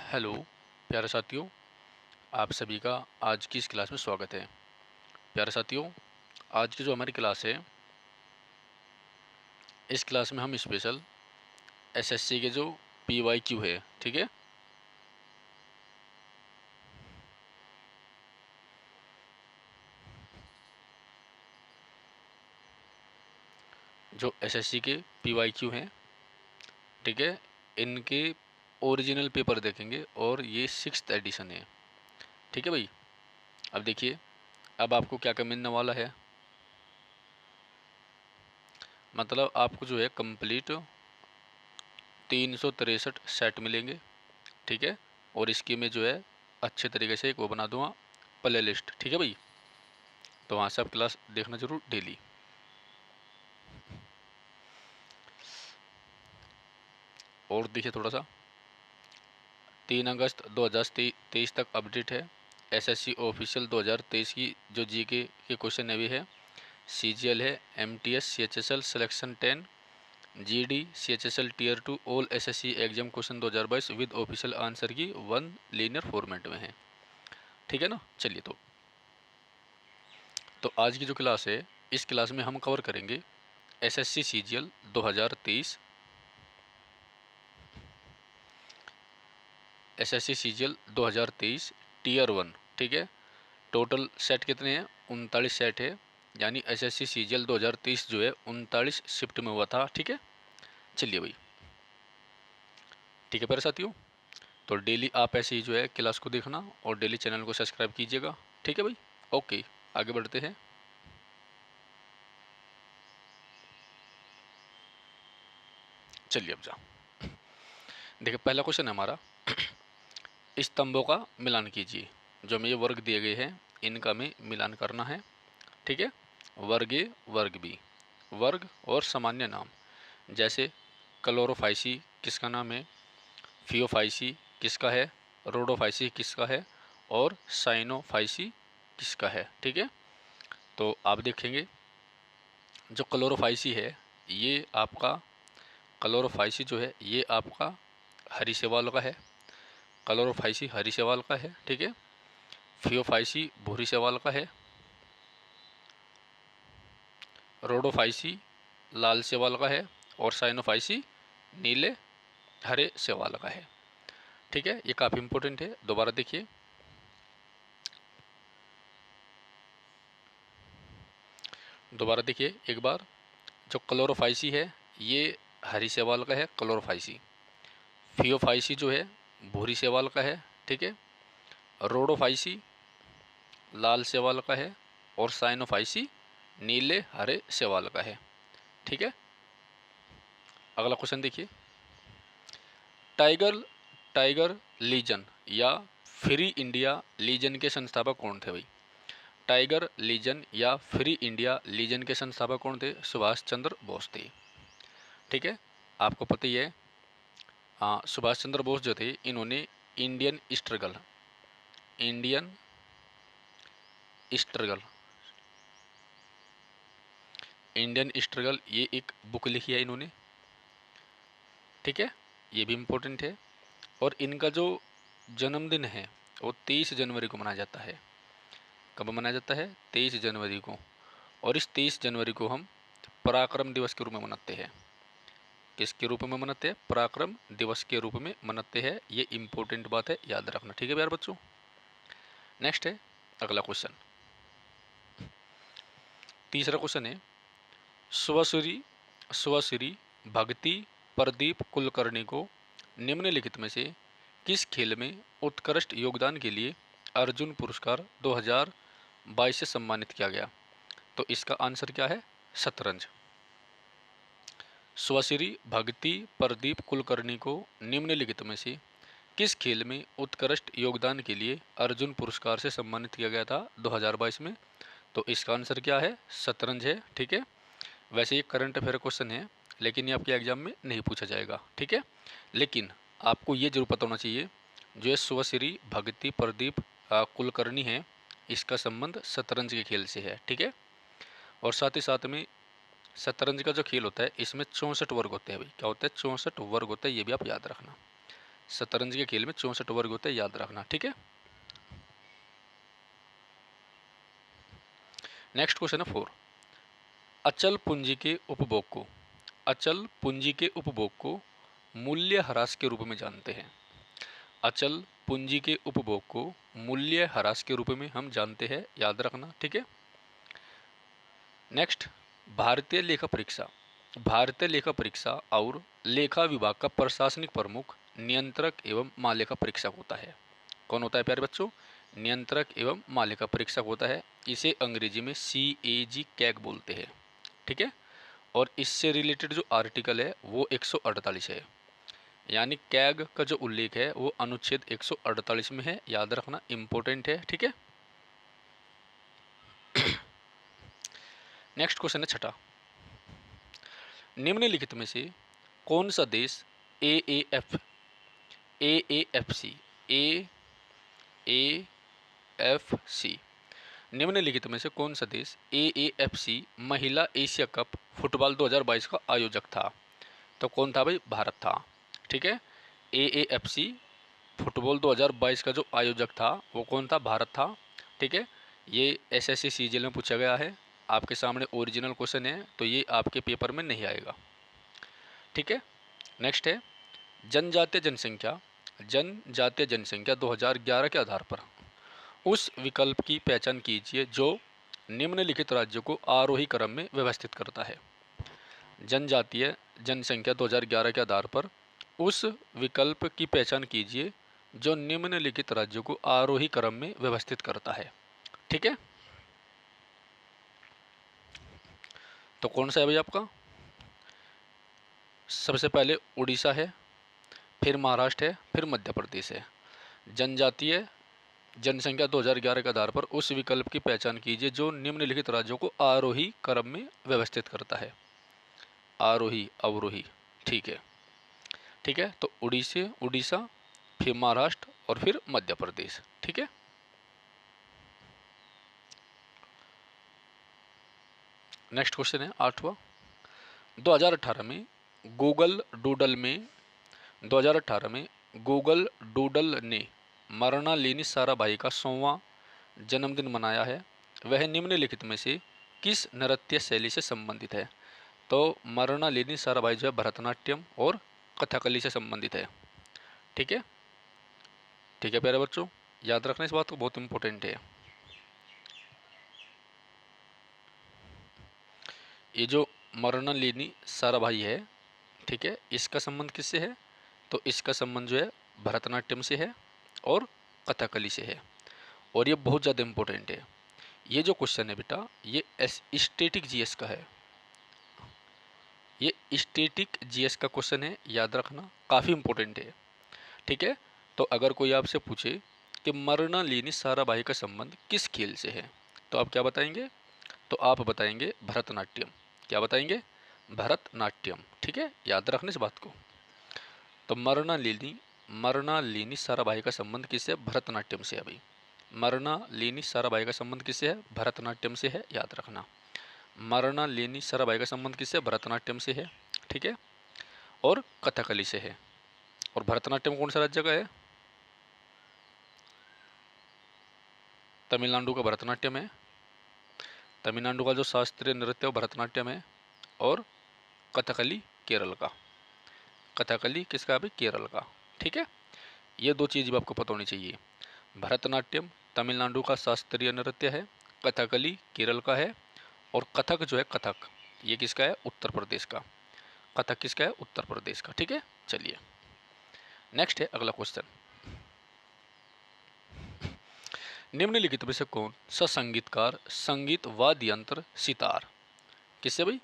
Hello प्यारे साथियों, आप सभी का आज की इस क्लास में स्वागत है। प्यारे साथियों, आज की जो हमारी क्लास है, इस क्लास में हम स्पेशल एसएससी के जो पीवाईक्यू है, ठीक है, जो एसएससी के पीवाईक्यू हैं, ठीक है, इनके ओरिजिनल पेपर देखेंगे और ये 6th एडिशन है, ठीक है भाई। अब देखिए, अब आपको क्या क्या मिलने वाला है। मतलब आपको जो है कंप्लीट 363 सेट मिलेंगे, ठीक है। और इसकी मैं जो है अच्छे तरीके से एक वो बना दूंगा प्ले लिस्ट, ठीक है भाई। तो वहाँ से आप क्लास देखना जरूर डेली। और देखिए थोड़ा सा, 3 अगस्त 2023 तक अपडेट है। एसएससी ऑफिशियल 2023 की जो जीके के क्वेश्चन है, भी है। सीजीएल है, MTS CHSL selection 10, GD CHSL tier 2 all SSC exam question 2022 with official answer key 1 linear format में है, ठीक है ना। चलिए, तो आज की जो क्लास है, इस क्लास में हम कवर करेंगे SSC CGL 2023, SSC CGL 2023 tier 1, ठीक है। टोटल सेट कितने हैं? 39 सेट है। यानी एसएससी सीजीएल 2023 जो है 39 शिफ्ट में हुआ था, ठीक है। चलिए भाई, ठीक है प्यारे साथियों। तो डेली आप ऐसे ही जो है क्लास को देखना और डेली चैनल को सब्सक्राइब कीजिएगा, ठीक है भाई। ओके, आगे बढ़ते हैं। चलिए अब जा देखिए, पहला क्वेश्चन है हमारा, स्तंभों का मिलान कीजिए। जो हमें ये वर्ग दिए गए हैं, इनका हमें मिलान करना है, ठीक है। वर्ग ए, वर्ग बी, वर्ग और सामान्य नाम, जैसे क्लोरोफाइसी किसका नाम है, फियोफाइसी किसका है, रोडोफाइसी किसका है, और साइनोफाइसी किसका है, ठीक है। तो आप देखेंगे, जो क्लोरोफाइसी है, ये आपका क्लोरोफाइसी जो है, ये आपका हरी शैवाल का है। क्लोरोफाइसी हरी शैवाल का है, ठीक है। फियोफाइसी भूरी शैवाल का है। रोडोफाइसी लाल शैवाल का है। और साइनोफाइसी नीले हरे शैवाल का है, ठीक है। ये काफ़ी इंपॉर्टेंट है। दोबारा देखिए, एक बार। जो क्लोरोफाइसी है, ये हरी शैवाल का है, क्लोरोफाइसी। फियोफाइसी जो है भूरी शैवाल का है, ठीक है। रोडोफाइसी लाल शैवाल का है। और साइनोफाइसी नीले हरे शैवाल का है, ठीक है। अगला क्वेश्चन देखिए, टाइगर टाइगर लीजन या फ्री इंडिया लीजन के संस्थापक कौन थे भाई? टाइगर लीजन या फ्री इंडिया लीजन के संस्थापक कौन थे? सुभाष चंद्र बोस थे, ठीक है। आपको पता ही है, सुभाष चंद्र बोस जो थे, इन्होंने Indian struggle Indian struggle Indian struggle ये एक बुक लिखी है इन्होंने, ठीक है। ये भी इम्पोर्टेंट है। और इनका जो जन्मदिन है, वो 23 जनवरी को मनाया जाता है। कब मनाया जाता है? 23 जनवरी को। और इस 23 जनवरी को हम पराक्रम दिवस के रूप में मनाते हैं। किसके रूप में मनाते हैं? पराक्रम दिवस के रूप में मनाते हैं। ये इंपॉर्टेंट बात है, याद रखना, ठीक है यार बच्चों। नेक्स्ट है अगला क्वेश्चन, तीसरा क्वेश्चन है, स्वश्री स्वश्री भक्ति प्रदीप कुलकर्णी को निम्नलिखित में से किस खेल में उत्कृष्ट योगदान के लिए अर्जुन पुरस्कार 2022 से सम्मानित किया गया? तो इसका आंसर क्या है? शतरंज। स्वश्री भक्ति प्रदीप कुलकर्णी को निम्नलिखित में से किस खेल में उत्कृष्ट योगदान के लिए अर्जुन पुरस्कार से सम्मानित किया गया था 2022 में? तो इसका आंसर क्या है? शतरंज है, ठीक है। वैसे ये करंट अफेयर क्वेश्चन है, लेकिन ये आपके एग्जाम में नहीं पूछा जाएगा, ठीक है। लेकिन आपको ये जरूर पता होना चाहिए, जो ये स्वश्री भक्ति प्रदीप कुलकर्णी है, इसका संबंध शतरंज के खेल से है, ठीक है। और साथ ही साथ में शतरंज का जो खेल होता है, इसमें 64 वर्ग होते हैं भाई। क्या होता है? 64 वर्ग होते हैं, ये भी आप याद रखना, शतरंज के खेल में 64 वर्ग होते हैं, याद रखना, ठीक है। नेक्स्ट क्वेश्चन है 4। अचल पूंजी के उपभोग को, अचल पूंजी के उपभोग को मूल्य ह्रास के रूप में जानते हैं। अचल पूंजी के उपभोग को मूल्य ह्रास के रूप में हम जानते हैं, याद रखना, ठीक है। नेक्स्ट, भारतीय लेखा परीक्षा, भारतीय लेखा परीक्षा और लेखा विभाग का प्रशासनिक प्रमुख नियंत्रक एवं महालेखा परीक्षक होता है। कौन होता है प्यारे बच्चों? नियंत्रक एवं महालेखा परीक्षक होता है। इसे अंग्रेजी में CAG कैग बोलते हैं, ठीक है। और इससे रिलेटेड जो आर्टिकल है वो 148 है, यानी कैग का जो उल्लेख है वो अनुच्छेद 148 में है, याद रखना, इंपॉर्टेंट है, ठीक है। नेक्स्ट क्वेश्चन है 6। निम्नलिखित में से कौन सा देश AAFC निम्नलिखित में से कौन सा देश AAFC महिला एशिया कप फुटबॉल 2022 का आयोजक था? तो कौन था भाई? भारत था, ठीक है। AAFC फुटबॉल 2022 का जो आयोजक था वो कौन था? भारत था, ठीक है। ये SSC CGL में पूछा गया है, आपके सामने ओरिजिनल क्वेश्चन है, तो ये आपके पेपर में नहीं आएगा, ठीक है। नेक्स्ट है जनजातीय जनसंख्या, जनजातीय जनसंख्या 2011 के आधार पर उस विकल्प की पहचान कीजिए जो निम्नलिखित राज्यों को आरोही क्रम में व्यवस्थित करता है। जनजातीय जनसंख्या 2011 के आधार पर उस विकल्प की पहचान कीजिए जो निम्नलिखित राज्यों को आरोही क्रम में व्यवस्थित करता है, ठीक है। तो कौन सा है भाई आपका? सबसे पहले उड़ीसा है, फिर महाराष्ट्र है, फिर मध्य प्रदेश है। जनजातीय जनसंख्या 2011 के आधार पर उस विकल्प की पहचान कीजिए जो निम्नलिखित राज्यों को आरोही क्रम में व्यवस्थित करता है। आरोही अवरोही, ठीक है, ठीक है। तो उड़ीसा, फिर महाराष्ट्र और फिर मध्य प्रदेश, ठीक है। नेक्स्ट क्वेश्चन है 8वां। 2018 में गूगल डूडल में 2018 में गूगल डूडल ने मृणालिनी साराभाई का 100वां जन्मदिन मनाया है। वह निम्नलिखित में से किस नृत्य शैली से संबंधित है? तो मृणालिनी साराभाई जो है भरतनाट्यम और कथकली से संबंधित है, ठीक है, ठीक है प्यारे बच्चों, याद रखना इस बात को, बहुत इंपॉर्टेंट है। ये जो मृणालिनी साराभाई है, ठीक है, इसका संबंध किससे है? तो इसका संबंध जो है भरतनाट्यम से है और कथकली से है, और ये बहुत ज़्यादा इंपॉर्टेंट है। ये जो क्वेश्चन है बेटा ये स्टैटिक जीएस का है, ये स्टैटिक जीएस का क्वेश्चन है, याद रखना, काफ़ी इंपॉर्टेंट है, ठीक है। तो अगर कोई आपसे पूछे कि मृणालिनी साराभाई का संबंध किस खेल से है, तो आप क्या बताएंगे? तो आप बताएंगे भरतनाट्यम। क्या बताएंगे? भरतनाट्यम, ठीक है, याद रखने इस बात को। तो मृणालिनी साराभाई का संबंध किससे है? भरतनाट्यम से है भाई। मृणालिनी साराभाई का संबंध किससे है? भरतनाट्यम से है, याद रखना। मृणालिनी साराभाई का संबंध किससे? भरतनाट्यम से है, ठीक है, और कथकली से है। और भरतनाट्यम कौन सा राज्य का है? तमिलनाडु का भरतनाट्यम है। तमिलनाडु का जो शास्त्रीय नृत्य है वो भरतनाट्यम है, और कथकली केरल का। कथकली किसका है भाई? केरल का, ठीक है। ये दो चीज़ भी आपको पता होनी चाहिए। भरतनाट्यम तमिलनाडु का शास्त्रीय नृत्य है, कथकली केरल का है, और कथक जो है कथक ये किसका है? उत्तर प्रदेश का। कथक किसका है? उत्तर प्रदेश का, ठीक है। चलिए नेक्स्ट है अगला क्वेश्चन। निम्नलिखित में से कौन सा संगीतकार संगीत वाद्य यंत्र सितार, किससे भाई?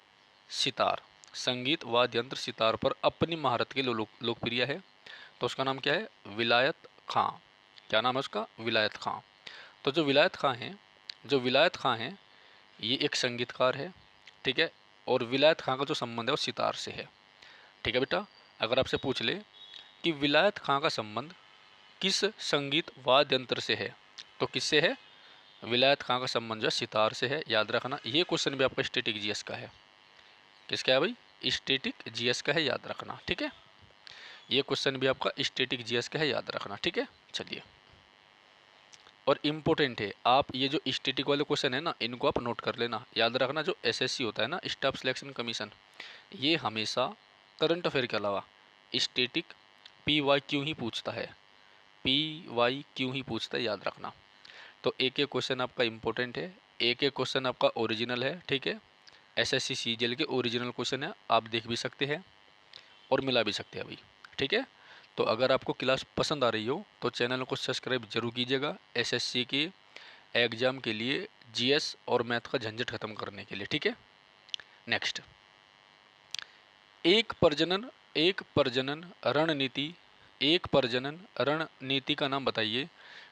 सितार, संगीत वाद्य यंत्र सितार पर अपनी महारत के लिए लोकप्रिय है? तो उसका नाम क्या है? विलायत खां। क्या नाम है उसका? विलायत खां। तो जो विलायत खां हैं ये एक संगीतकार है, ठीक है, और विलायत खां का जो संबंध है वो सितार से है, ठीक है बेटा। अगर आपसे पूछ ले कि विलायत खां का संबंध किस संगीत वाद्य यंत्र से है, तो किससे है? विलायत खां का संबंध जो है सितार से है, याद रखना। ये क्वेश्चन भी आपका स्टैटिक जीएस का है। किसका है भाई? स्टैटिक जीएस का है, याद रखना, ठीक है। ये क्वेश्चन भी आपका स्टैटिक जीएस का है, याद रखना, ठीक है। चलिए, और इम्पोर्टेंट है, आप ये जो स्टैटिक वाले क्वेश्चन है ना, इनको आप नोट कर लेना, याद रखना। जो एसएससी होता है ना, स्टाफ सिलेक्शन कमीशन, ये हमेशा करंट अफेयर के अलावा स्टैटिक PYQ ही पूछता है, PYQ ही पूछता है, याद रखना। तो एक एक क्वेश्चन आपका इम्पोर्टेंट है, एक एक क्वेश्चन आपका ओरिजिनल है, ठीक है। एसएससी सीजीएल के ओरिजिनल क्वेश्चन है, आप देख भी सकते हैं और मिला भी सकते हैं अभी, ठीक है। तो अगर आपको क्लास पसंद आ रही हो तो चैनल को सब्सक्राइब जरूर कीजिएगा, एसएससी के एग्जाम के लिए जीएस और मैथ का झंझट खत्म करने के लिए, ठीक है। नेक्स्ट, एक प्रजनन रणनीति, एक प्रजनन रणनीति का नाम बताइए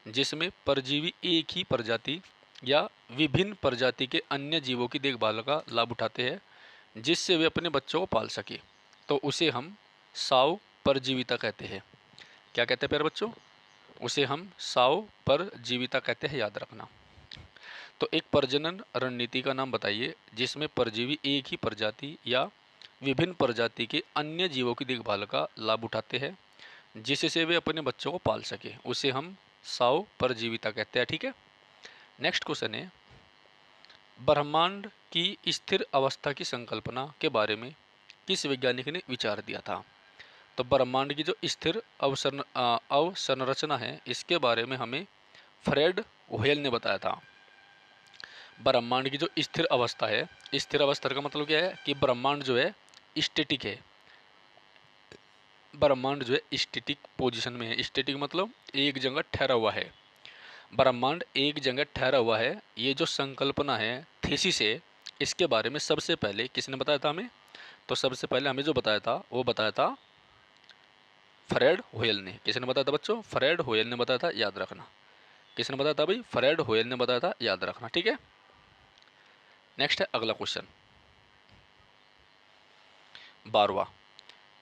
जिसमें परजीवी एक ही प्रजाति या विभिन्न प्रजाति के अन्य जीवों की देखभाल का लाभ उठाते हैं जिससे वे अपने बच्चों को पाल सके। तो उसे हम साव परजीविता कहते हैं। क्या कहते हैं प्यारे बच्चों? उसे हम साव परजीविता कहते हैं, याद रखना। तो एक प्रजनन रणनीति का नाम बताइए जिसमें परजीवी एक ही प्रजाति या विभिन्न प्रजाति के अन्य जीवों की देखभाल का लाभ उठाते हैं जिससे वे अपने बच्चों को पाल सके, उसे हम साव परजीविता कहते हैं, ठीक है। नेक्स्ट क्वेश्चन है, ब्रह्मांड की स्थिर अवस्था की संकल्पना के बारे में किस वैज्ञानिक ने विचार दिया था? तो ब्रह्मांड की जो स्थिर अवसंरचना है इसके बारे में हमें फ्रेड होयल ने बताया था। ब्रह्मांड की जो स्थिर अवस्था है, स्थिर अवस्था का मतलब क्या है कि ब्रह्मांड जो है स्टैटिक है, ब्रह्मांड जो है स्टैटिक पोजीशन में है। स्टैटिक मतलब एक जगह ठहरा हुआ है, ब्रह्मांड एक जगह ठहरा हुआ है। ये जो संकल्पना है, थीसिस है, इसके बारे में सबसे पहले किसने बताया था हमें? तो सबसे पहले हमें जो बताया था वो बताया था फ्रेड होयल ने। किसने बताया था बच्चों? फ्रेड होयल ने बताया था, याद रखना। किसने बताया था भाई? फ्रेड होयल ने बताया था, याद रखना, ठीक है। नेक्स्ट है अगला क्वेश्चन, 12वां,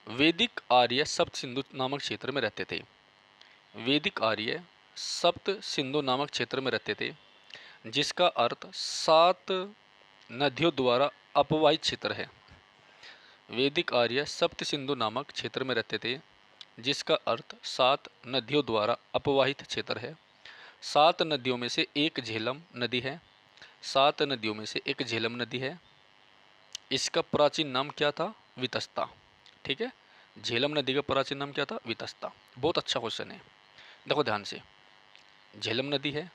वैदिक आर्य सप्त सिंधु नामक क्षेत्र में रहते थे। वैदिक आर्य सप्त सिंधु नामक क्षेत्र में रहते थे जिसका अर्थ 7 नदियों द्वारा अपवाहित क्षेत्र है। वैदिक आर्य सप्त सिंधु नामक क्षेत्र में रहते थे जिसका अर्थ 7 नदियों द्वारा अपवाहित क्षेत्र है। 7 नदियों में से एक झेलम नदी है, 7 नदियों में से एक झेलम नदी है। इसका प्राचीन नाम क्या था? वितस्ता, ठीक है। झेलम नदी का प्राचीन नाम क्या था? वितस्ता। बहुत अच्छा क्वेश्चन है, देखो ध्यान से। झेलम नदी है,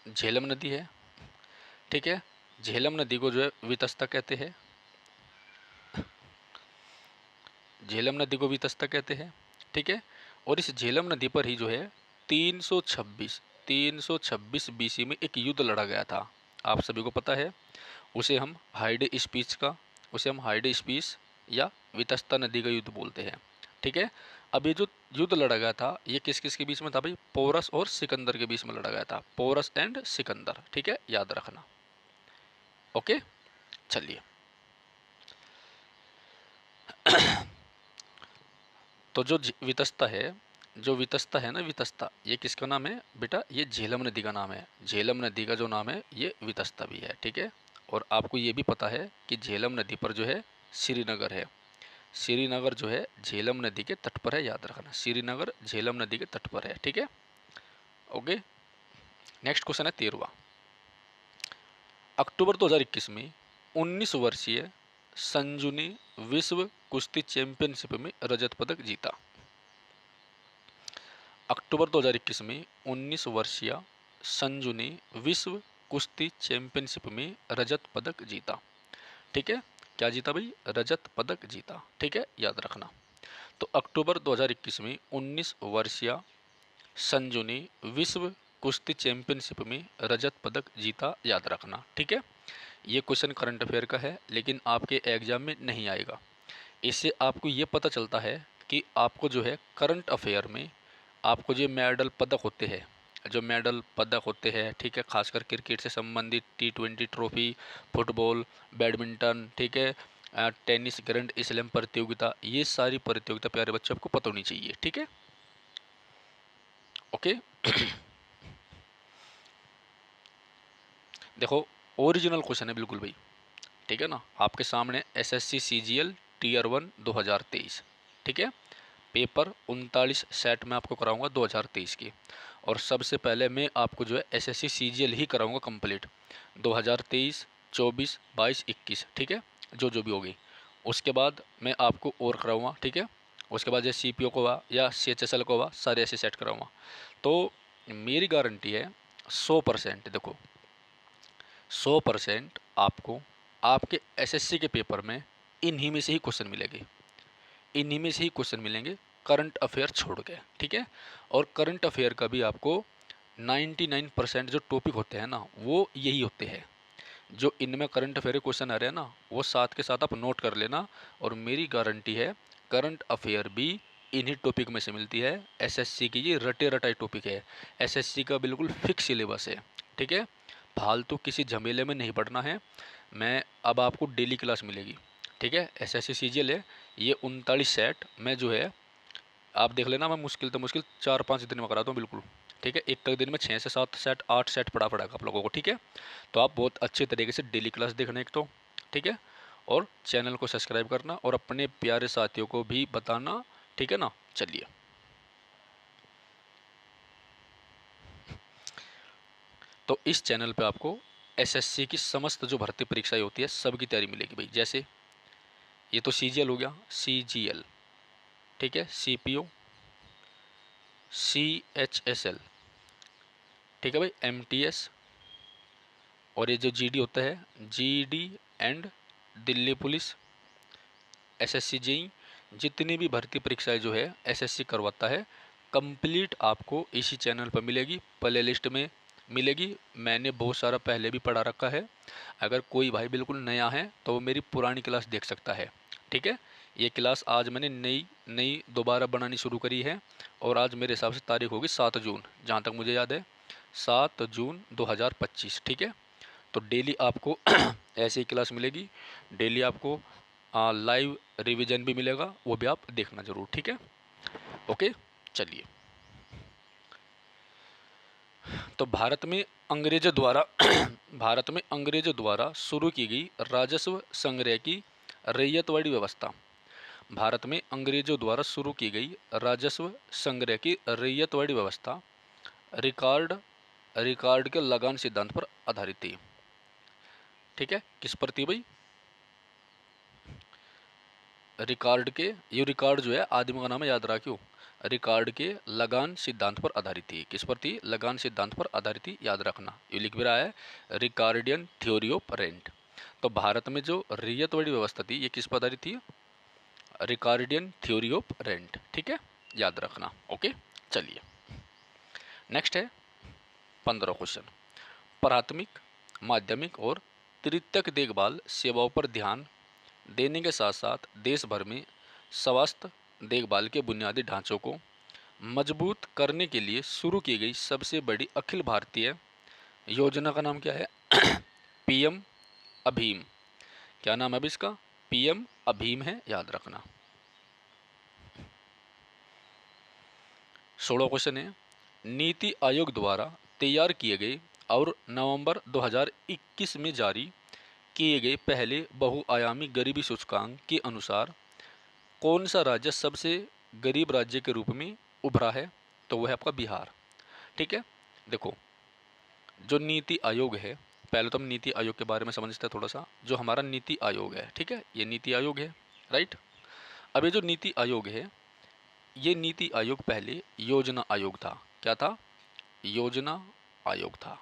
झेलम नदी है, ठीक है। झेलम नदी को जो है वितस्ता कहते हैं, झेलम नदी को वितस्ता कहते हैं, ठीक है। और इस झेलम नदी पर ही जो है 326 BC में एक युद्ध लड़ा गया था, आप सभी को पता है। उसे हम हाइडे स्पीच का, उसे हम हाइडे स्पीच या वितस्ता नदी का युद्ध बोलते हैं, ठीक है। अब ये जो युद्ध लड़ा गया था ये किस किस के बीच में था भाई? पोरस और सिकंदर के बीच में लड़ा गया था, पोरस एंड सिकंदर, ठीक है, याद रखना। ओके, चलिए। तो जो वितस्ता है, जो वितस्ता है ना, वितस्ता, ये किसका नाम है बेटा? ये झेलम नदी का नाम है। झेलम नदी का जो नाम है ये वितस्ता भी है, ठीक है। और आपको ये भी पता है कि झेलम नदी पर जो है श्रीनगर है। श्रीनगर जो है झेलम नदी के तट पर है, याद रखना। श्रीनगर झेलम नदी के तट पर है, ठीक है। ओके, नेक्स्ट क्वेश्चन है 13वां। अक्टूबर 2021 में 19 वर्षीय संजू ने विश्व कुश्ती चैंपियनशिप में रजत पदक जीता। अक्टूबर 2021 में 19 वर्षीय संजू ने विश्व कुश्ती चैंपियनशिप में रजत पदक जीता, ठीक है। क्या जीता भाई? रजत पदक जीता, ठीक है, याद रखना। तो अक्टूबर 2021 में 19 वर्षीय संजू ने विश्व कुश्ती चैंपियनशिप में रजत पदक जीता, याद रखना, ठीक है। ये क्वेश्चन करंट अफेयर का है लेकिन आपके एग्जाम में नहीं आएगा। इससे आपको ये पता चलता है कि आपको जो है करंट अफेयर में आपको जो मेडल पदक होते हैं, जो मेडल पदक होते हैं, ठीक है, खासकर क्रिकेट से संबंधित T20 ट्रॉफी, फुटबॉल, बैडमिंटन, ठीक है, टेनिस ग्रैंड स्लैम प्रतियोगिता, ये सारी प्रतियोगिता प्यारे बच्चों आपको पता होनी चाहिए, ठीक है। ओके देखो ओरिजिनल क्वेश्चन है बिल्कुल भाई, ठीक है ना, आपके सामने एसएससी सीजीएल टीयर 1 2023, ठीक है, पेपर 39 सेट में आपको कराऊंगा 2023 की। और सबसे पहले मैं आपको जो है एसएससी सीजीएल ही कराऊंगा कंप्लीट 2023, 24, 22, 21, ठीक है, जो जो भी होगी। उसके बाद मैं आपको और कराऊंगा, ठीक है, उसके बाद जैसे सीपीओ को हुआ या सीएचएसएल को हुआ, सारे ऐसे सेट कराऊंगा। तो मेरी गारंटी है 100%, देखो 100% आपको आपके एसएससी के पेपर में इन्हीं में से ही क्वेश्चन मिलेंगे, इन्हीं में से ही क्वेश्चन मिलेंगे, करंट अफेयर छोड़ के, ठीक है। और करंट अफेयर का भी आपको 99% जो टॉपिक होते हैं ना वो यही होते हैं। जो इनमें करंट अफेयर के क्वेश्चन आ रहे हैं ना वो साथ के साथ आप नोट कर लेना। और मेरी गारंटी है करंट अफेयर भी इन्हीं टॉपिक में से मिलती है। एसएससी की ये रटे रटाई टॉपिक है, एसएससी का बिल्कुल फिक्स सिलेबस है, ठीक है। फालतू किसी झमेले में नहीं पढ़ना है। मैं अब आपको डेली क्लास मिलेगी, ठीक है, एसएससी सीजीएल है ये 39 सेट में जो है आप देख लेना, मैं मुश्किल तो मुश्किल 4-5 दिन में कराता हूँ बिल्कुल, ठीक है। एक दिन में 6 से 7 सेट 8 सेट पढ़ा पड़ेगा आप लोगों को, ठीक है। तो आप बहुत अच्छे तरीके से डेली क्लास देखना एक तो, ठीक है, और चैनल को सब्सक्राइब करना और अपने प्यारे साथियों को भी बताना, ठीक है ना। चलिए, तो इस चैनल पे आपको एसएससी की समस्त जो भर्ती परीक्षाएं होती है सबकी तैयारी मिलेगी भाई। जैसे ये तो सीजीएल हो गया, सीजीएल, ठीक है, सीपीओ, सीएचएसएल, ठीक है भाई, एमटीएस, और ये जो जीडी होता है GD and Delhi police, SSC JE, जितनी भी भर्ती परीक्षाएं जो है एसएससी करवाता है कंप्लीट आपको इसी चैनल पर मिलेगी, प्ले लिस्ट में मिलेगी। मैंने बहुत सारा पहले भी पढ़ा रखा है। अगर कोई भाई बिल्कुल नया है तो वो मेरी पुरानी क्लास देख सकता है, ठीक है। ये क्लास आज मैंने नई नई दोबारा बनानी शुरू करी है और आज मेरे हिसाब से तारीख होगी 7 जून, जहाँ तक मुझे याद है 7 जून 2025, ठीक है। तो डेली आपको ऐसी क्लास मिलेगी, डेली आपको लाइव रिवीजन भी मिलेगा, वो भी आप देखना जरूर, ठीक है। ओके, चलिए। तो भारत में अंग्रेजों द्वारा भारत में अंग्रेजों द्वारा शुरू की गई राजस्व संग्रह की रैयतवाड़ी व्यवस्था, भारत में अंग्रेजों द्वारा शुरू की गई राजस्व संग्रह की रैयतवाड़ी व्यवस्था रिकॉर्ड रिकॉर्ड के लगान सिद्धांत पर आधारित थी, ठीक है। किस पर थी भाई? रिकॉर्ड के, ये रिकॉर्ड जो है आदमी का नाम है, याद रखियो, रिकॉर्ड के लगान सिद्धांत पर आधारित थी। किस पर थी? लगान सिद्धांत पर आधारित थी, याद रखना, ये लिख भी रहा है रिकॉर्डियन थ्योरी ऑफ रेंट। तो भारत में जो रैयतवाड़ी व्यवस्था थी ये किस पर आधारित थी? रिकॉर्डियन थ्योरी ऑफ रेंट, ठीक है, याद रखना। ओके, चलिए नेक्स्ट है 15 क्वेश्चन। प्राथमिक, माध्यमिक और तृतीयक देखभाल सेवाओं पर ध्यान देने के साथ साथ देश भर में स्वास्थ्य देखभाल के बुनियादी ढांचों को मजबूत करने के लिए शुरू की गई सबसे बड़ी अखिल भारतीय योजना का नाम क्या है? पीएम अभीम। क्या नाम है अभी इसका? पीएम अभीम है, याद रखना। 16 क्वेश्चन है। नीति आयोग द्वारा तैयार किए गए और नवंबर 2021 में जारी किए गए पहले बहुआयामी गरीबी सूचकांक के अनुसार कौन सा राज्य सबसे गरीब राज्य के रूप में उभरा है? तो वो है आपका बिहार, ठीक है। देखो जो नीति आयोग है, पहले तो हम नीति आयोग के बारे में समझते हैं थोड़ा सा। जो हमारा नीति आयोग है, ठीक है, ये नीति आयोग है, राइट। अब ये जो नीति आयोग है, ये नीति आयोग पहले योजना आयोग था। क्या था? योजना आयोग था।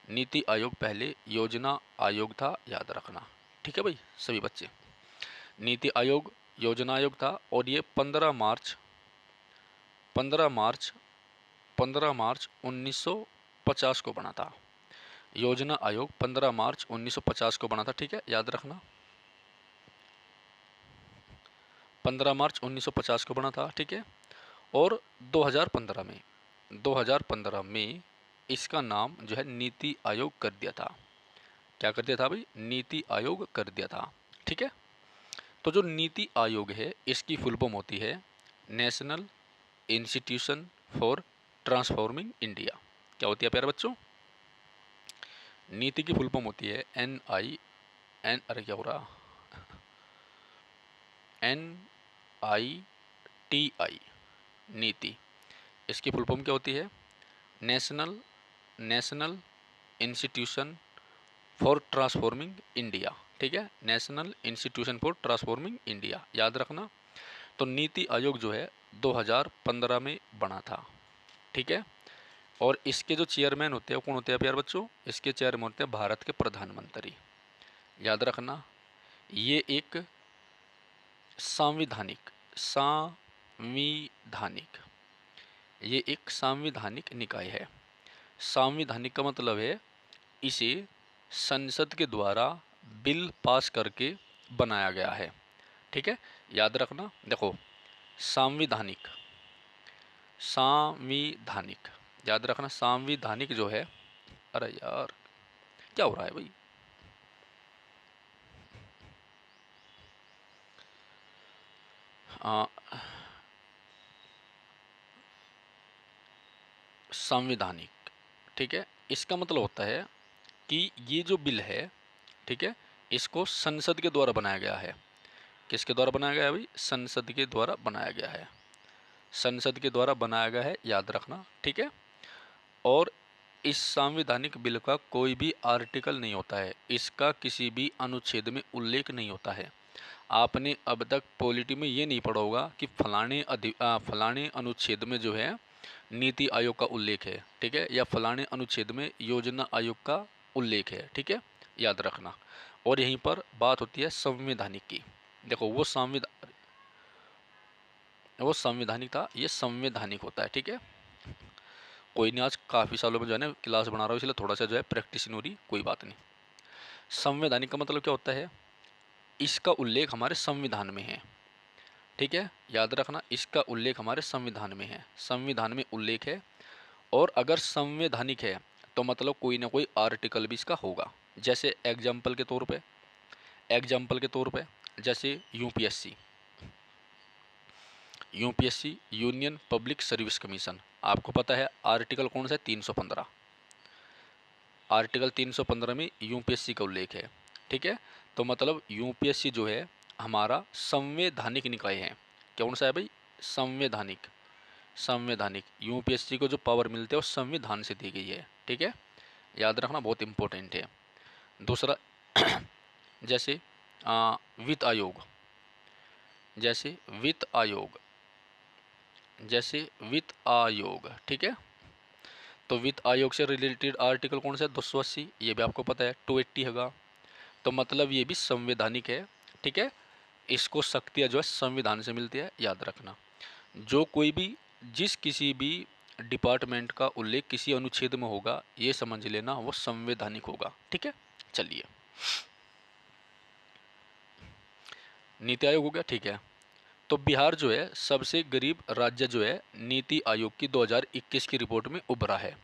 नीति आयोग पहले योजना आयोग था, याद रखना, ठीक है भाई सभी बच्चे। नीति आयोग योजना आयोग था और ये 15 मार्च 1950 को बना था। योजना आयोग 15 मार्च 1950 को बना था, ठीक है, याद रखना। 15 मार्च 1950 को बना था, ठीक है। और 2015 में इसका नाम जो है नीति आयोग कर दिया था। क्या कर दिया था भाई? नीति आयोग कर दिया था, ठीक है। तो जो नीति आयोग है इसकी फुल फॉर्म होती है national institution for transforming India. क्या होती है प्यारे बच्चों? नीति की फुल फॉर्म होती है NIN, अरे क्या हो रहा, NITI, नीति। इसकी फुल फॉर्म क्या होती है? National institution for transforming India. ठीक है, national institution for transforming India, याद रखना। तो नीति आयोग जो है 2015 में बना था। ठीक है, और इसके जो चेयरमैन होते हैं कौन होते हैं प्यारे बच्चों? इसके चेयरमैन होते हैं भारत के प्रधानमंत्री, याद रखना। ये एक सांविधानिक सांविधानिक ये एक सांविधानिक निकाय है। सांविधानिक का मतलब है इसे संसद के द्वारा बिल पास करके बनाया गया है। ठीक है, याद रखना। देखो, सांविधानिक सांविधानिक याद रखना। सांविधानिक जो है, अरे यार क्या हो रहा है भाई, संवैधानिक। ठीक है, इसका मतलब होता है कि ये जो बिल है, ठीक है, इसको संसद के द्वारा बनाया गया है। किसके द्वारा बनाया गया है भाई? संसद के द्वारा बनाया गया है। संसद के द्वारा बनाया गया है, याद रखना। ठीक है, और इस संवैधानिक बिल का कोई भी आर्टिकल नहीं होता है, इसका किसी भी अनुच्छेद में उल्लेख नहीं होता है। आपने अब तक पॉलिटी में ये नहीं पढ़ा होगा कि फलाने अनुच्छेद में जो है नीति आयोग का उल्लेख है, ठीक है, या फलाने अनुच्छेद में योजना आयोग का उल्लेख है। ठीक है, याद रखना। और यहीं पर बात होती है संवैधानिक की। देखो, वो संवैधानिक था, ये संवैधानिक होता है। ठीक है, कोई नहीं, आज काफ़ी सालों में जो है ना क्लास बना रहा हूँ, इसलिए थोड़ा सा जो है प्रैक्टिस नहीं हो रही, कोई बात नहीं। संवैधानिक का मतलब क्या होता है? इसका उल्लेख हमारे संविधान में है। ठीक है, याद रखना, इसका उल्लेख हमारे संविधान में है, संविधान में उल्लेख है। और अगर संवैधानिक है तो मतलब कोई ना कोई आर्टिकल भी इसका होगा। जैसे एग्जाम्पल के तौर पे जैसे UPSC union public service commission, आपको पता है आर्टिकल कौन सा है? 315। आर्टिकल 315 में यूपीएससी का उल्लेख है। ठीक है, तो मतलब यूपीएससी जो है हमारा संवैधानिक निकाय है। कौन सा है भाई? संवैधानिक। संवैधानिक यूपीएससी को जो पावर मिलते हैं वो संविधान से दी गई है। ठीक है, याद रखना, बहुत इंपॉर्टेंट है। दूसरा जैसे वित्त आयोग, जैसे वित्त आयोग जैसे वित्त आयोग। ठीक है, तो वित्त आयोग से रिलेटेड आर्टिकल कौन सा है? 280, ये भी आपको पता है। 280 होगा, तो मतलब ये भी संवैधानिक है। ठीक है, इसको शक्तियाँ जो है संविधान से मिलती है, याद रखना। जो कोई भी जिस किसी भी डिपार्टमेंट का उल्लेख किसी अनुच्छेद में होगा, ये समझ लेना वो संवैधानिक होगा। ठीक है, चलिए, नीति आयोग हो गया। ठीक है, तो बिहार जो है सबसे गरीब राज्य जो है नीति आयोग की 2021 की रिपोर्ट में उभरा है।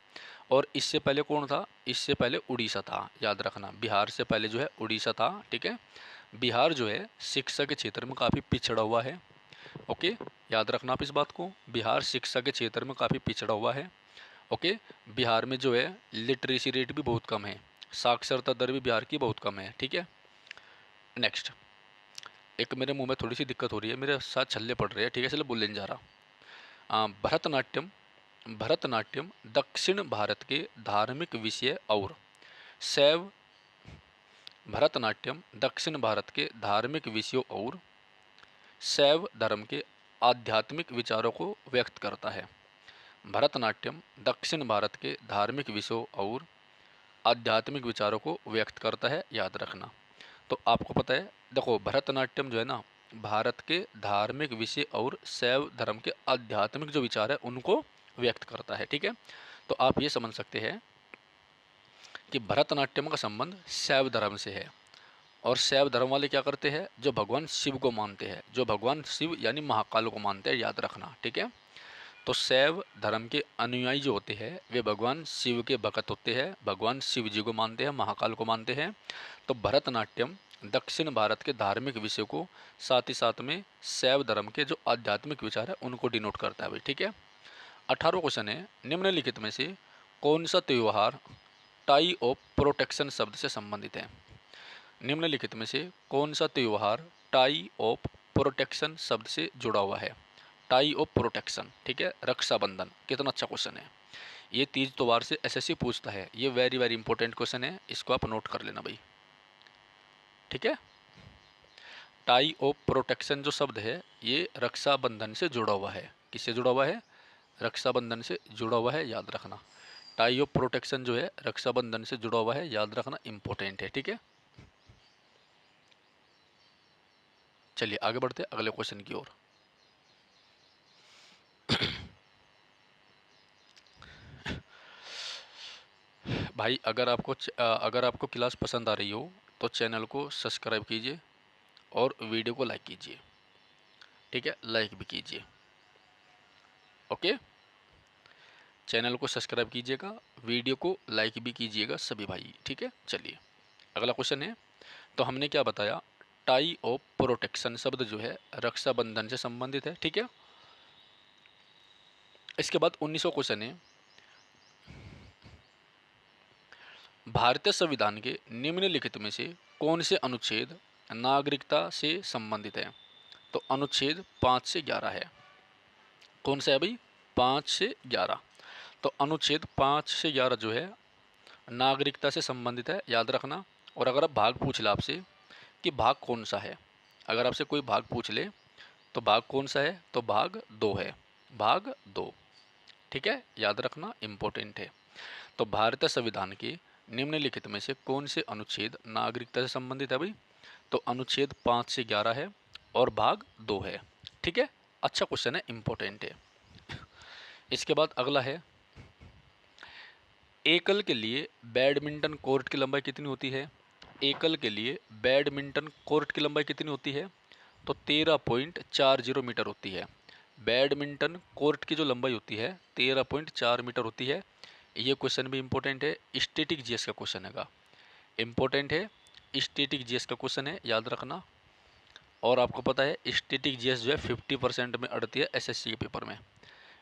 और इससे पहले कौन था? इससे पहले उड़ीसा था, याद रखना। बिहार से पहले जो है उड़ीसा था। ठीक है, बिहार जो है शिक्षा के क्षेत्र में काफ़ी पिछड़ा हुआ है। ओके, याद रखना आप इस बात को, बिहार शिक्षा के क्षेत्र में काफ़ी पिछड़ा हुआ है। ओके, बिहार में जो है लिटरेसी रेट भी बहुत कम है, साक्षरता दर भी बिहार की बहुत कम है। ठीक है, नेक्स्ट, एक मेरे मुंह में थोड़ी सी दिक्कत हो रही है, मेरे साथ छल्ले पड़ रहे हैं। ठीक है, इसलिए बोलने नहीं जा रहा। भरतनाट्यम भरतनाट्यम दक्षिण भारत के धार्मिक विषय और शैव भरतनाट्यम दक्षिण भारत के धार्मिक विषयों और शैव धर्म के आध्यात्मिक विचारों को व्यक्त करता है। भरतनाट्यम दक्षिण भारत के धार्मिक विषयों और आध्यात्मिक विचारों को व्यक्त करता है, याद रखना। तो आपको पता है, देखो भरतनाट्यम जो है ना, भारत के धार्मिक विषय और शैव धर्म के आध्यात्मिक जो विचार है उनको व्यक्त करता है। ठीक है, तो आप ये समझ सकते हैं कि भरतनाट्यम का संबंध शैव धर्म से है। और शैव धर्म वाले क्या करते हैं? जो भगवान शिव को मानते हैं, जो भगवान शिव यानी महाकाल को मानते हैं, याद रखना। ठीक है, तो शैव धर्म के अनुयायी जो होते हैं वे भगवान शिव के भक्त होते हैं, भगवान शिव जी को मानते हैं, महाकाल को मानते हैं। तो भरतनाट्यम दक्षिण भारत के धार्मिक विषय को साथ ही साथ में शैव धर्म के जो आध्यात्मिक विचार है उनको डिनोट करता है भाई। ठीक है, 18वां क्वेश्चन है, निम्नलिखित में से कौन सा त्यौहार टाई ऑफ प्रोटेक्शन शब्द से संबंधित है। निम्नलिखित में से कौन सा त्योहार टाई ऑफ प्रोटेक्शन शब्द से जुड़ा हुआ है? टाई ऑफ प्रोटेक्शन, ठीक है, रक्षाबंधन। कितना अच्छा क्वेश्चन है ये। तीज त्योहार से एसएससी पूछता है, ये वेरी वेरी इंपॉर्टेंट क्वेश्चन है, इसको आप नोट कर लेना भाई, ठीक है। टाई ऑफ प्रोटेक्शन जो शब्द है ये रक्षाबंधन से जुड़ा हुआ है। किससे जुड़ा हुआ है? रक्षाबंधन से जुड़ा हुआ है, याद रखना। टाई ऑफ प्रोटेक्शन जो है रक्षाबंधन से जुड़ा हुआ है, याद रखना, इंपॉर्टेंट है, ठीक है। चलिए आगे बढ़ते हैं अगले क्वेश्चन की ओर। भाई अगर आपको क्लास पसंद आ रही हो तो चैनल को सब्सक्राइब कीजिए और वीडियो को लाइक कीजिए, ठीक है, लाइक भी कीजिए, ओके। चैनल को सब्सक्राइब कीजिएगा, वीडियो को लाइक भी कीजिएगा सभी भाई, ठीक है। चलिए अगला क्वेश्चन है। तो हमने क्या बताया? टाई ऑफ प्रोटेक्शन शब्द जो है रक्षाबंधन से संबंधित है, ठीक है। इसके बाद 1900 क्वेश्चन है, भारतीय संविधान के निम्नलिखित में से कौन से अनुच्छेद नागरिकता से संबंधित है? तो अनुच्छेद 5 से 11 है। कौन सा है भाई? 5 से 11। तो अनुच्छेद 5 से 11 जो है नागरिकता से संबंधित है, याद रखना। और अगर आप भाग पूछ ले आपसे कि भाग कौन सा है, अगर आपसे कोई भाग पूछ ले तो भाग कौन सा है, तो भाग 2 है, भाग 2, ठीक है, याद रखना, इंपॉर्टेंट है। तो भारतीय संविधान के निम्नलिखित में से कौन से अनुच्छेद नागरिकता से संबंधित है भाई? तो अनुच्छेद 5 से 11 है और भाग 2 है, ठीक है। अच्छा क्वेश्चन है, इंपॉर्टेंट है। इसके बाद अगला है, एकल के लिए बैडमिंटन कोर्ट की लंबाई कितनी होती है? एकल के लिए बैडमिंटन कोर्ट की लंबाई कितनी होती है? तो 13.40 मीटर होती है। बैडमिंटन कोर्ट की जो लंबाई होती है 13.4 मीटर होती है। ये क्वेश्चन भी इंपॉर्टेंट है, स्टैटिक जीएस का क्वेश्चन है, इंपॉर्टेंट है, स्टैटिक जीएस का क्वेश्चन है, याद रखना। और आपको पता है स्टैटिक जीएस जो है 50% में अड़ती है एसएससी के पेपर में,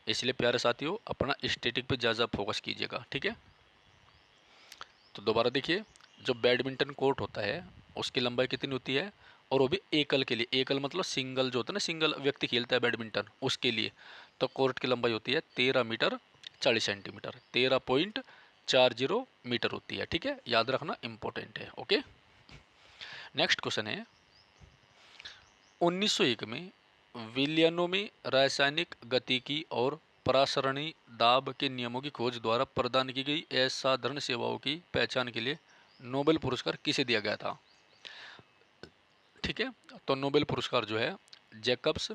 इसलिए प्यारे साथियों अपना स्टैटिक पे ज़्यादा फोकस कीजिएगा, ठीक है। तो दोबारा देखिए, जो बैडमिंटन कोर्ट होता है उसकी लंबाई कितनी होती है? और वो भी एकल के लिए, एकल मतलब सिंगल जो होता है ना, सिंगल व्यक्ति खेलता है बैडमिंटन, उसके लिए तो कोर्ट की लंबाई होती है 13 मीटर 40 सेंटीमीटर, 13.40 मीटर होती है, ठीक है, याद रखना, इंपॉर्टेंट है, ओके। नेक्स्ट क्वेश्चन है, 1901 में विलियनों में रासायनिक गतिकी और परासरणी दाब के नियमों की खोज द्वारा प्रदान की गई असाधारण सेवाओं की पहचान के लिए नोबेल पुरस्कार किसे दिया गया था? ठीक है, तो नोबेल पुरस्कार जो है जैकब्स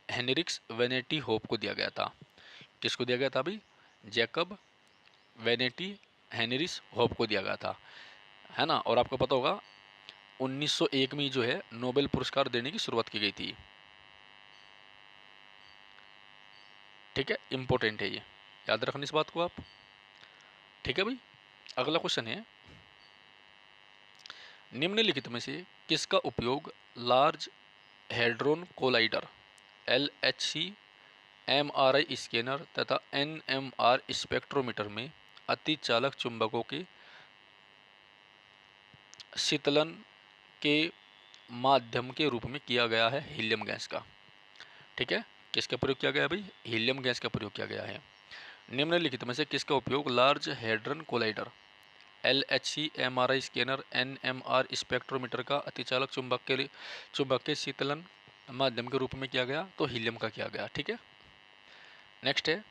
हेनरिक्स वेनेटी होप को दिया गया था। किसको दिया गया था भाई? जैकब वेनेटी हेनरिस होप को दिया गया था, है ना। और आपको पता होगा 1901 में जो है नोबेल पुरस्कार देने की शुरुआत की गई थी, ठीक है, इंपॉर्टेंट है ये, याद रखना इस बात को आप, ठीक है भाई। अगला क्वेश्चन है, निम्नलिखित में से किसका उपयोग large hadron collider LHC MRI scanner तथा NMR स्पेक्ट्रोमीटर में अतिचालक चुंबकों के शीतलन के माध्यम के रूप में किया गया है? हीलियम गैस का, ठीक है, किसका प्रयोग किया गया भाई? हीलियम गैस का प्रयोग किया गया है। निम्नलिखित में से किसका उपयोग large hadron collider LHC MRI scanner NMR spectrometer का अतिचालक चुंबक के शीतलन माध्यम के रूप में किया गया? तो हीलियम का किया गया, ठीक है। नेक्स्ट है,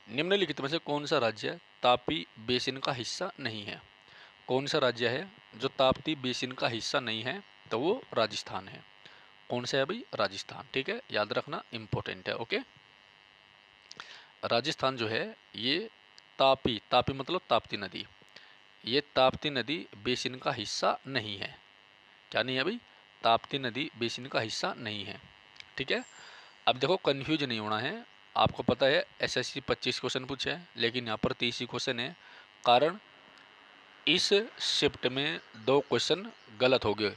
निम्नलिखित में से कौन सा राज्य तापी बेसिन का हिस्सा नहीं है? कौन सा राज्य है जो ताप्ती बेसिन का हिस्सा नहीं है? तो वो राजस्थान है। कौन सा है भाई? राजस्थान, ठीक है, याद रखना, इंपॉर्टेंट है, ओके। राजस्थान जो है ये तापी, तापी मतलब ताप्ती नदी, ये ताप्ती नदी बेसिन का हिस्सा नहीं है। क्या नहीं है भाई? ताप्ती नदी बेसिन का हिस्सा नहीं है, ठीक है। अब देखो कंफ्यूज नहीं होना है, आपको पता है एसएससी 25 क्वेश्चन पूछे हैं लेकिन यहाँ पर 30 ही क्वेश्चन है, कारण इस शिफ्ट में 2 क्वेश्चन गलत हो गए।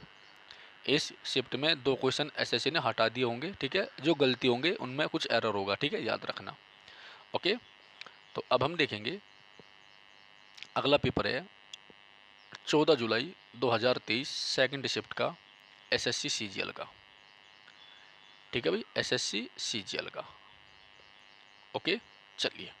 इस शिफ्ट में 2 क्वेश्चन एसएससी ने हटा दिए होंगे, ठीक है, जो गलती होंगे उनमें कुछ एरर होगा, ठीक है, याद रखना, ओके। तो अब हम देखेंगे अगला पेपर है 14 जुलाई 2023 सेकंड शिफ्ट का एसएससी सीजीएल का। ठीक है भाई, एसएससी सीजीएल का। ओके, चलिए।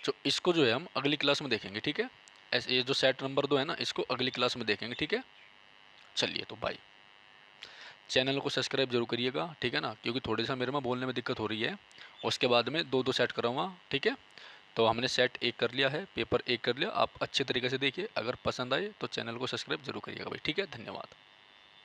तो इसको जो है हम अगली क्लास में देखेंगे, ठीक है। ऐसे ये जो सेट नंबर 2 है ना, इसको अगली क्लास में देखेंगे, ठीक है। चलिए, तो बाय। चैनल को सब्सक्राइब जरूर करिएगा, ठीक है ना, क्योंकि थोड़ी सा मेरे में बोलने में दिक्कत हो रही है। उसके बाद में दो दो सेट कराऊंगा, ठीक है। तो हमने सेट एक कर लिया है, पेपर एक कर लिया। आप अच्छे तरीके से देखिए, अगर पसंद आए तो चैनल को सब्सक्राइब जरूर करिएगा भाई, ठीक है। धन्यवाद।